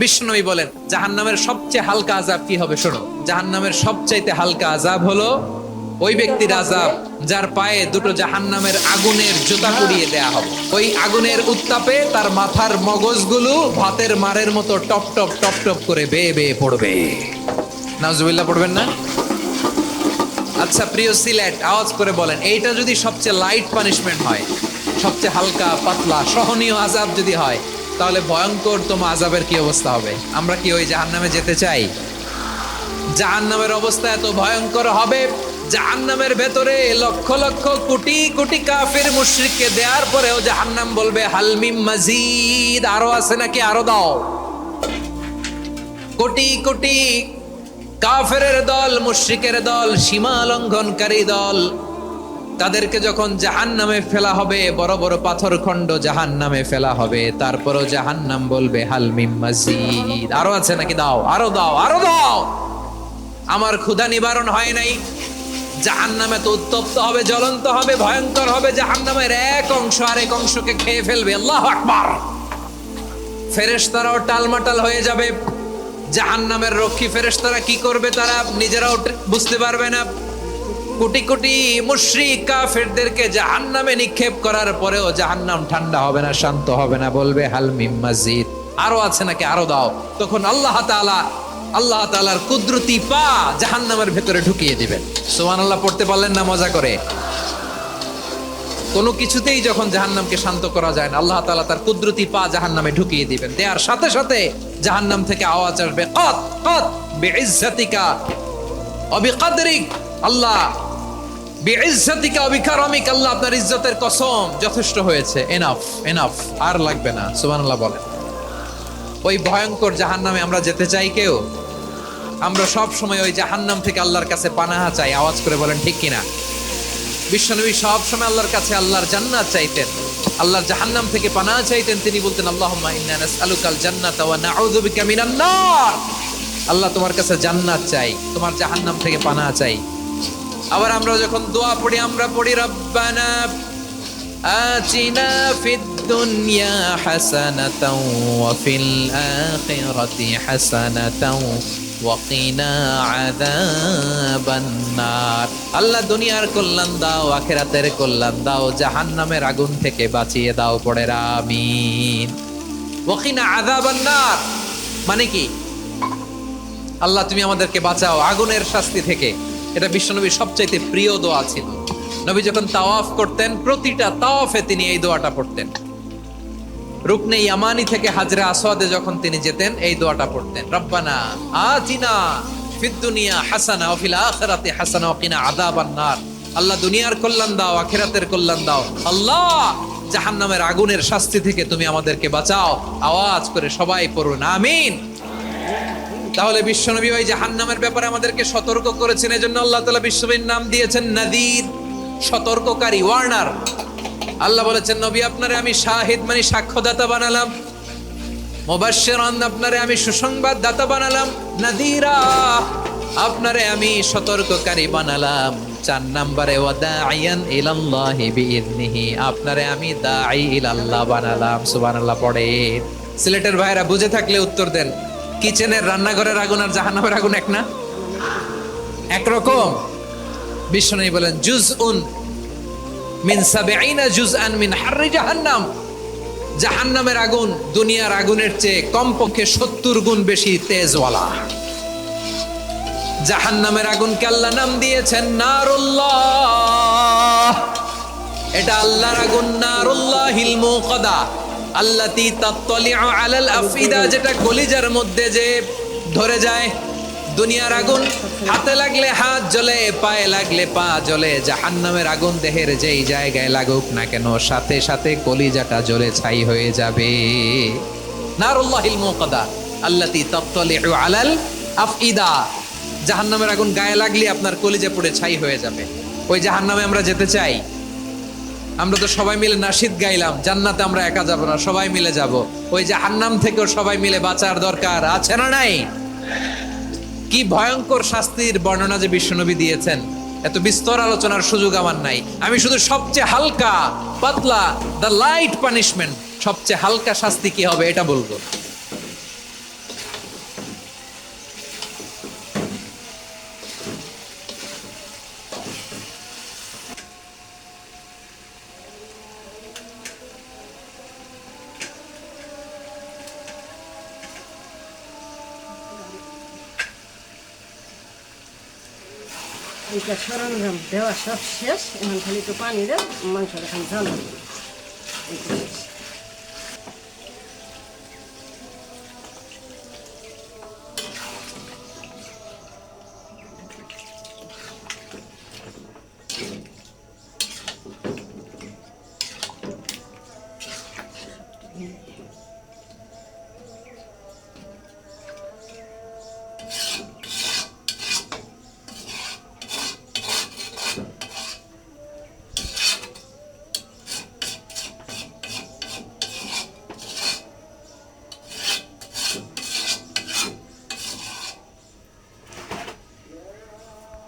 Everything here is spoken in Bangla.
বিষ্ণুই বলেন জাহান্নামের সবচেয়ে হালকা আযাব কি হবে শোনো। জাহান্নামের সবচাইতে হালকা আযাব হলো ওই ব্যক্তির আযাব যার পায়ে দুটো জাহান্নামের আগুনের জুতা পুড়িয়ে দেয়া হবে। ওই আগুনের উত্তাপে তার মাথার মগজগুলো ভাতের মারের মতো টপ টপ টপ টপ করে বেয়ে বেয়ে পড়বে। নাউজুবিল্লাহ পড়বেন না? আচ্ছা প্রিয় সিলেট, আওয়াজ করে বলেন এইটা যদি সবচেয়ে লাইট পানিশমেন্ট হয়, সবচেয়ে হালকা পাতলা সহনীয় আযাব যদি হয়, তাহলে ভয়ঙ্কর তোমার আযাবের কি অবস্থা হবে? আমরা কি ওই জাহান্নামে যেতে চাই? জাহান্নামের অবস্থা এত ভয়ঙ্কর হবে, জাহান্নামের ভেতরে লক্ষ লক্ষ কোটি কোটি কাফির মুশরিককে দেওয়ার পরেও জাহান্নাম বলবে হালমিম মাজিদ, আরো আছে নাকি, আরো দাও। কোটি কোটি কাফেরের দল, মুশরিকের দল, সীমা লঙ্ঘনকারী দল, তাদেরকে যখন জাহান্নামে ফেলা হবে, বড় বড় পাথর খণ্ড জাহান্নামে ফেলা হবে, তারপরও জাহান্নাম বলবে হাল মিম মাজিদ, আরো আছে নাকি, দাও, আরো দাও, আরো দাও। আমার ক্ষুধা নিবারণ হয় নাই। জাহান্নামে তো উত্তপ্ত হবে, জ্বলন্ত হবে, ভয়ঙ্কর হবে। জাহান্নামের এক অংশ আরেক অংশকে খেয়ে ফেলবে। আল্লাহু আকবার। ফেরেশতারাও টালমাটাল হয়ে যাবে। জাহান্নামের রক্ষী ফেরেশতারা কি করবে তারা নিজেরাও বুঝতে পারবে না। কোটি কোটি মুশরিক কাফেরদেরকে জাহান্নামে নিক্ষেপ করার পরেও জাহান্নাম ঠান্ডা হবে না, শান্ত হবে না, বলবে হাল মিম মাজিদ, আরো আছে নাকি, আরো দাও। তখন আল্লাহ তাআলার কুদরতি পা জাহান্নামের ভেতরে ঢুকিয়ে দিবেন। সুবহানাল্লাহ পড়তে পারলেন না মজা করে? কোনো কিছুতেই যখন জাহান্নামকে শান্ত করা যায় না, আল্লাহ তাআলা তার কুদরতি পা জাহান্নামে ঢুকিয়ে দিবেন। দেয়ার সাথে সাথে জাহান্নাম থেকে আওয়াজ আসবে, কাত কাত বিইজ্জাতিকা ওয়া বিকদরিক, আল্লাহ বিইজ্জাতিকা ওয়া বিকারমিক, আল্লাহ আপনার ইজ্জতের কসম, যথেষ্ট হয়েছে, এনাফ এনাফ, আর লাগবে না। সুবহানাল্লাহ বলেন। ওই ভয়ঙ্কর জাহান্নামে আমরা যেতে চাই কেউ? আমরা সব সময় ওই জাহান্নাম থেকে আল্লাহর কাছে পানাহা চাই। আওয়াজ করে বলেন ঠিক কিনা? বিশ্বনবী সব সময় আল্লাহর কাছে আল্লাহর জান্নাত চাইতেন, আল্লাহর জাহান্নাম থেকে পানাহা চাইতেন। তিনি বলতেন আল্লাহুম্মা ইন্না নাসআলুকাল জান্নাতা ওয়া নাউযু বিকা মিনান নার, আল্লাহ তোমার কাছে জান্নাত চাই, তোমার জাহান্নাম থেকে পানাহা চাই। আবার আমরা যখন দোয়া পড়ি, আমরা পড়ি রব্বানা আতিনা ফিদ দুনিয়া হাসানাতাও ওয়া ফিল আখিরাতি হাসানাতাও ওয়া কিনা আযাবান নার, আল্লাহ দুনিয়ার কল্যাণ দাও, আখিরাতের কল্যাণ দাও, জাহান্নামের আগুন থেকে বাঁচিয়ে দাও, পড়ে আমিন। ওয়া কিনা আযাবান নার মানে কি? আল্লাহ তুমি আমাদেরকে বাঁচাও আগুনের শাস্তি থেকে। এটা বিশ্বনবীর সবচাইতে প্রিয় দোয়া ছিল। নবী যখন তাওয়াফ করতেন, প্রতিটা তাওয়াফে তিনি এই দোয়াটা পড়তেন। রুকনে ইয়ামানি থেকে হাজরে আসওয়াদে যখন তিনি যেতেন, এই দোয়াটা পড়তেন, রব্বানা আতিনা ফিদ দুনিয়া হাসানা ওয়া ফিল আখিরাতি হাসানা ওয়া কিনা আযাবান নার, আল্লাহ দুনিয়ার কল্যাণ দাও, আখিরাতের কল্যাণ দাও, আল্লাহ জাহান্নামের আগুনের শাস্তি থেকে তুমি আমাদেরকে বাঁচাও। আওয়াজ করে সবাই পড়ুন আমিন। তাহলে বিশ্বনবী ওই জাহান্নামের ব্যাপারে আমাদেরকে সতর্ক করেছেন, এজন্য আল্লাহ তাআলা বিশ্বনবীর নাম দিয়েছেন নাদির, সতর্ককারী, ওয়ার্নার। আল্লাহ বলেছেন নবী আপনারে আমি শাহিদ মানে সাক্ষ্যদাতা বানালাম, মুবাশশিরান আপনারে আমি সুসংবাদ দাতা বানালাম, নাদিরা আপনারে আমি সতর্ককারী বানালাম। 4 নম্বরে ওয়া দাঈয়ান ইলাল্লাহি বিইذনিহি, আপনারে আমি দাঈ ইলাল্লাহ বানালাম। সুবহানাল্লাহ পড়ে। সিলেটের ভাইরা বুঝে থাকলে উত্তর দেন, কিচেনের রান্নাঘরের আগুন আর জাহান্নামের আগুন এক না? একরকম? বিশ্বনবী বলেন জুজউন মিন 70 জুজআন মিন হাররি জাহান্নাম, জাহান্নামের আগুন দুনিয়ার আগুনের চেয়ে কমপক্ষে 70 গুণ বেশি তেজওয়ালা। জাহান্নামের আগুনকে আল্লাহ নাম দিয়েছেন নারুল্লাহ। এটা আল্লাহর আগুন, নারুল্লাহিল মুকাদা আল্লাতী তাত্তালিউ আলাল আফইদা, যেটা কলিজার মধ্যে যে ধরে যায়। দুনিয়ার আগুন হাতে লাগলে হাত জ্বলে, পায়ে লাগলে পা জ্বলে, জাহান্নামের আগুন দেহের যেই জায়গায় লাগুক না কেন, সাথে সাথে কলিজাটা জ্বলে ছাই হয়ে যাবে। নারুল্লাহিল মুকাদা আল্লাতী তাত্তালিউ আলাল আফইদা, জাহান্নামের আগুন গায়ে লাগলে আপনার কলিজা পুড়ে ছাই হয়ে যাবে। ওই জাহান্নামে আমরা যেতে চাই? আমরা তো সবাই মিলে নাশিদ গাইলাম, জান্নাতে আমরা একা যাব না, সবাই মিলে যাব। ওই জাহান্নাম থেকেও সবাই মিলে বাঁচার দরকার আছে না নাই? কি ভয়ঙ্কর শাস্তির বর্ণনা যে বিশ্বনবী দিয়েছেন, এত বিস্তর আলোচনার সুযোগ আমার নাই। আমি শুধু সবচেয়ে হালকা পাতলা, দ্য লাইট পানিশমেন্ট, সবচেয়ে হালকা শাস্তি কি হবে এটা বলবো। এইটা সরঞ্জাম দেওয়া সব শেষ, এখন খালি একটু পানি দেব, মাংসটা খালি ঝাল হবে।